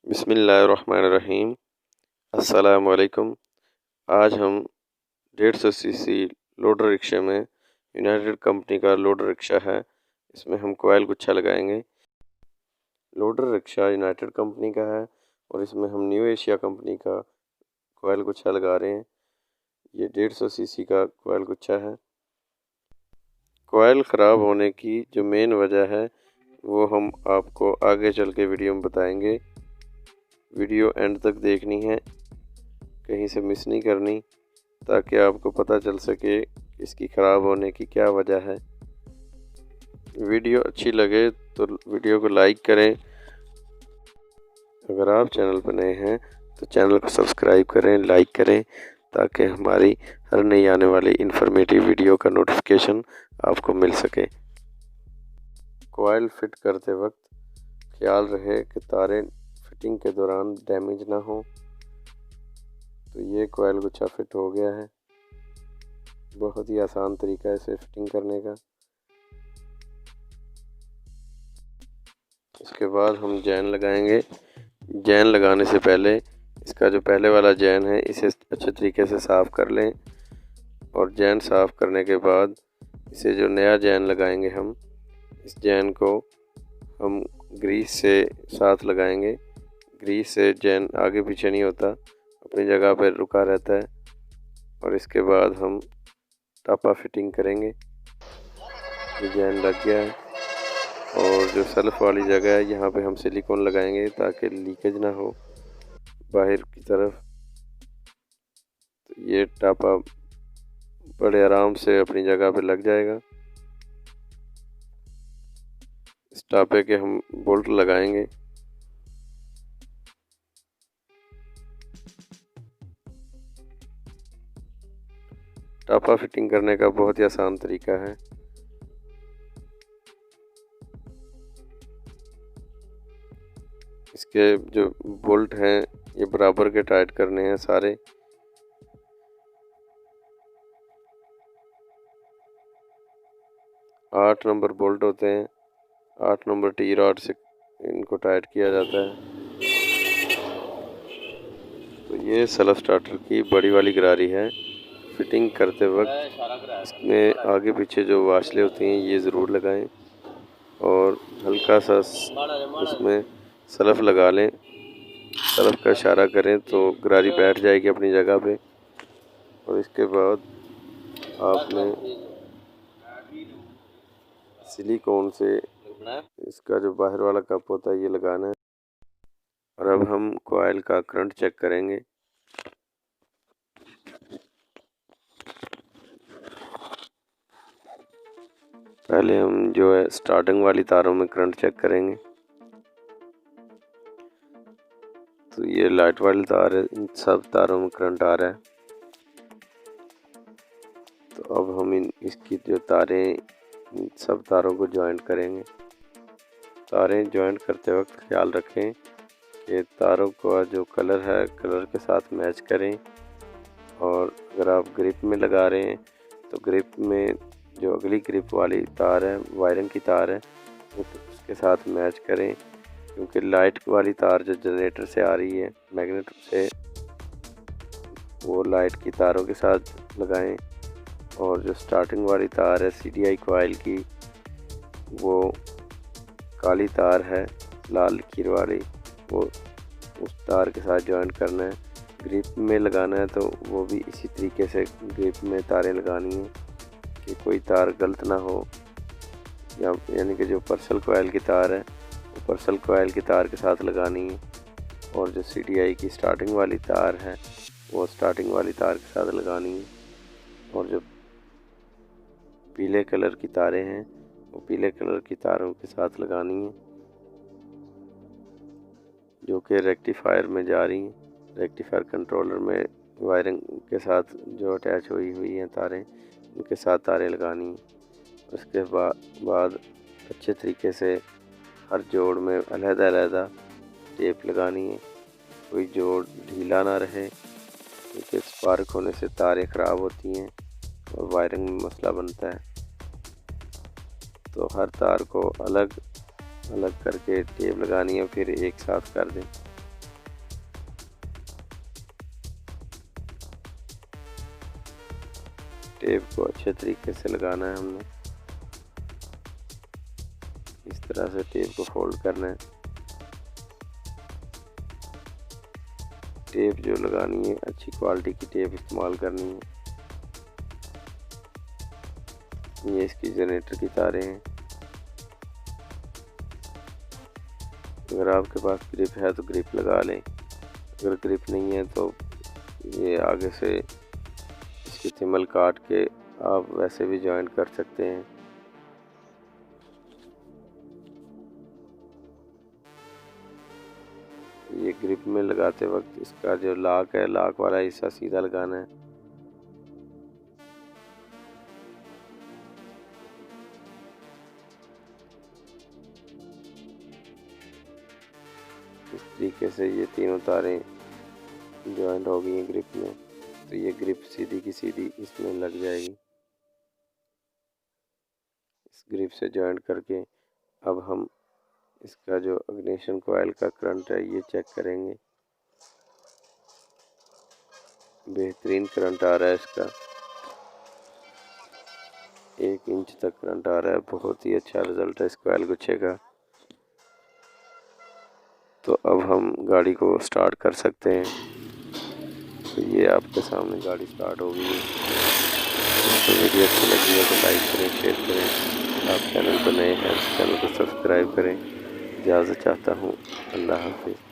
बिस्मिल्लाहिर्रहमानिर्रहीम। अस्सलाम वालेकुम। आज हम 150 सीसी लोडर रिक्शे में यूनाइटेड कंपनी का लोडर रिक्शा है, इसमें हम कोयल गुच्छा लगाएंगे। लोडर रिक्शा यूनाइटेड कंपनी का है और इसमें हम न्यू एशिया कंपनी का कोयल गुच्छा लगा रहे हैं। ये 150 सीसी का कोयल गुच्छा है। कोयल ख़राब होने की जो मेन वजह है वो हम आपको आगे चल के वीडियो में बताएंगे। वीडियो एंड तक देखनी है, कहीं से मिस नहीं करनी, ताकि आपको पता चल सके इसकी ख़राब होने की क्या वजह है। वीडियो अच्छी लगे तो वीडियो को लाइक करें। अगर आप चैनल पर नए हैं तो चैनल को सब्सक्राइब करें, लाइक करें, ताकि हमारी हर नई आने वाली इन्फॉर्मेटिव वीडियो का नोटिफिकेशन आपको मिल सके। कॉइल फिट करते वक्त ख्याल रहे कि तारें फिटिंग के दौरान डैमेज ना हो। तो ये कोयल गुच्छा फिट हो गया है। बहुत ही आसान तरीका है इसे फिटिंग करने का। इसके बाद हम जैन लगाएंगे। जैन लगाने से पहले इसका जो पहले वाला जैन है इसे अच्छे तरीके से साफ़ कर लें, और जैन साफ़ करने के बाद इसे जो नया जैन लगाएंगे हम, इस जैन को हम ग्रीस से साथ लगाएंगे। ग्रीस से जैन आगे पीछे नहीं होता, अपनी जगह पर रुका रहता है। और इसके बाद हम टापा फिटिंग करेंगे। ये जैन लग गया है, और जो सेल्फ वाली जगह है यहाँ पे हम सिलिकॉन लगाएंगे ताकि लीकेज ना हो बाहर की तरफ। तो ये टापा बड़े आराम से अपनी जगह पे लग जाएगा। इस टापे के हम बोल्ट लगाएंगे। टापा फिटिंग करने का बहुत ही आसान तरीका है। इसके जो बोल्ट हैं ये बराबर के टाइट करने हैं सारे। आठ नंबर बोल्ट होते हैं, 8 नंबर टी रॉड से इनको टाइट किया जाता है। तो ये सेल्फ स्टार्टर की बड़ी वाली गरारी है। फिटिंग करते वक्त इसमें आगे पीछे जो वाशलें होती हैं ये ज़रूर लगाएं, और हल्का सा इसमें सलफ लगा लें। सलफ का इशारा करें तो गरारी बैठ जाएगी अपनी जगह पे। और इसके बाद आपने सिलिकॉन से इसका जो बाहर वाला कप होता है ये लगाना है। और अब हम कॉइल का करंट चेक करेंगे। पहले हम जो है स्टार्टिंग वाली तारों में करंट चेक करेंगे। तो ये लाइट वाली तार है, इन सब तारों में करंट आ रहा है। तो अब हम इसकी जो तारें, सब तारों को जॉइंट करेंगे। तारें जॉइंट करते वक्त ख्याल रखें कि तारों का जो कलर है कलर के साथ मैच करें। और अगर आप ग्रिप में लगा रहे हैं तो ग्रिप में जो अगली ग्रिप वाली तार है, वायरिंग की तार है, उसके साथ मैच करें। क्योंकि लाइट वाली तार जो जनरेटर से आ रही है मैग्नेट से, वो लाइट की तारों के साथ लगाएं। और जो स्टार्टिंग वाली तार है सीडीआई कॉइल की, वो काली तार है लाल लकीर वाली, वो उस तार के साथ जॉइंट करना है। ग्रिप में लगाना है तो वो भी इसी तरीके से ग्रिप में तारें लगानी है कि कोई तार गलत ना हो। यानी कि जो पर्सल कॉइल की तार है वो पर्सल कॉइल की तार के साथ लगानी है, और जो सीडीआई की स्टार्टिंग वाली तार है वो स्टार्टिंग वाली तार के साथ लगानी है। और जो पीले कलर की तारें हैं वो पीले कलर की तारों के साथ लगानी है, जो कि रेक्टिफायर में जा रही हैं। रेक्टिफायर कंट्रोलर में वायरिंग के साथ जो अटैच हुई हैं तारें, उनके साथ तारें लगानी हैं। उसके बाद अच्छे तरीके से हर जोड़ में अलग-अलग टेप लगानी है, कोई जोड़ ढीला ना रहे, क्योंकि स्पार्क होने से तारें ख़राब होती हैं और वायरिंग में मसला बनता है। तो हर तार को अलग अलग करके टेप लगानी है, फिर एक साथ कर दें। टेप को अच्छे तरीके से लगाना है हमने। इस तरह से टेप को फोल्ड करना है। टेप जो लगानी है अच्छी क्वालिटी की टेप इस्तेमाल करनी है। ये इसकी जनरेटर की तारें हैं। अगर आपके पास ग्रिप है तो ग्रिप लगा लें, अगर ग्रिप नहीं है तो ये आगे से इसकी थिमल काट के आप वैसे भी जॉइंट कर सकते हैं। ये ग्रिप में लगाते वक्त इसका जो लॉक है, लॉक वाला हिस्सा सीधा लगाना है। इस तरीके से ये तीनों तारें जॉइंट हो गई हैं ग्रिप में, तो ये ग्रिप सीधी की सीधी इसमें लग जाएगी। इस ग्रिप से जॉइंट करके अब हम इसका जो इग्निशन कॉइल का करंट है ये चेक करेंगे। बेहतरीन करंट आ रहा है इसका, 1 इंच तक करंट आ रहा है। बहुत ही अच्छा रिजल्ट है इस कॉइल गुच्छे का। तो अब हम गाड़ी को स्टार्ट कर सकते हैं। तो ये आपके सामने गाड़ी स्टार्ट हो गई है। तो वीडियो अच्छी लगी है तो लाइक करें, शेयर करें। आप चैनल पर नए हैं तो चैनल को सब्सक्राइब करें। इजाज़त चाहता हूँ। अल्लाह हाफिज़।